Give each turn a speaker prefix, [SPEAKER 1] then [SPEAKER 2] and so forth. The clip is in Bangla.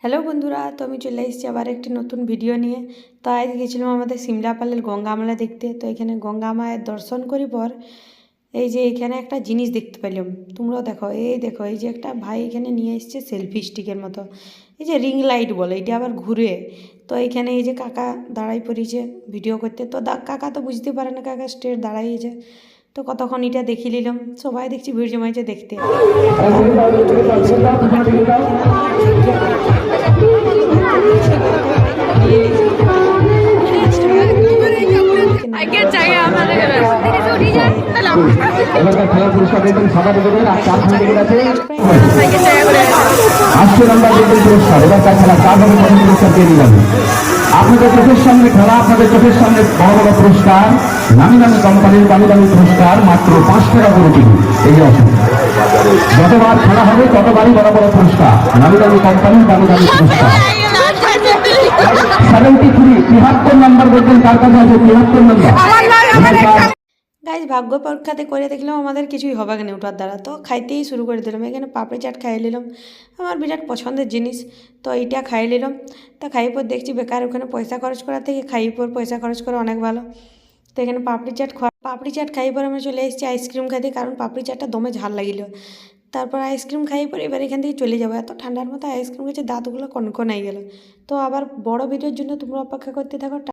[SPEAKER 1] হ্যালো বন্ধুরা, তো আমি চলে এসেছি আবার একটি নতুন ভিডিও নিয়ে। তো আজ গেছিলাম আমাদের সিমলাপালের গঙ্গা মেলা দেখতে। তো এখানে গঙ্গা মায়ের দর্শন করি পর এই যে এখানে একটা জিনিস দেখতে পেলাম, তোমরাও দেখো। দেখো এই যে একটা ভাই এখানে নিয়ে এসছে সেলফি স্টিকের মতো, এই যে রিং লাইট বলে, এটা আবার ঘুরে। তো এইখানে এই যে কাকা দাঁড়াই পড়িয়েছে ভিডিও করতে। তো কাকা তো বুঝতে পারে না, কাকা স্ট্রেট দাঁড়াইয়েছে। তো কতক্ষণ এটা দেখি নিলাম, সবাই দেখছি ভিড় জমাইছে দেখতে।
[SPEAKER 2] আপনাদের চোখের সামনে খেলা, আপনাদের চোখের সামনে বড় বড় পুরস্কার, নামি নামি কোম্পানির দামি দামি পুরস্কার, মাত্র 5 টাকা করে টিকিট। এই আসুন, যতবার খেলা হবে ততবারই বড় বড় পুরস্কার, নামি দামি কোম্পানির দামি দামি পুরস্কার। 73 নাম্বার বলছেন, কার কাছে আছে 73 নাম্বার?
[SPEAKER 1] গাইজ ভাগ্য পরীক্ষাতে করে দেখলাম আমাদের কিছুই হবে না ওটার দ্বারা। তো খাইতেই শুরু করে দিলাম। এখানে পাপড়ি চাট খাইয়ে নিলাম, আমার বিরাট পছন্দের জিনিস। তো এইটা খাইয়ে নিলাম। তো খাইয়ে পর দেখছি বেকার ওখানে পয়সা খরচ করার থেকে খাইয়ে পর পয়সা খরচ করা অনেক ভালো। তো এখানে পাপড়ি চাট খাইয়ে পর আমরা চলে এসেছি আইসক্রিম খাইতে, কারণ পাপড়ি চাটটা দমে ঝাল লাগিল। তারপর আইসক্রিম খাইয়ে পর এবার এখান থেকে চলে যাবো। এত ঠান্ডার মতো আইসক্রিম খেয়েছে দাঁতগুলো কনকনাই গেল। তো আবার বড় ভিডিওর জন্য তোমরা অপেক্ষা করতে থাকো।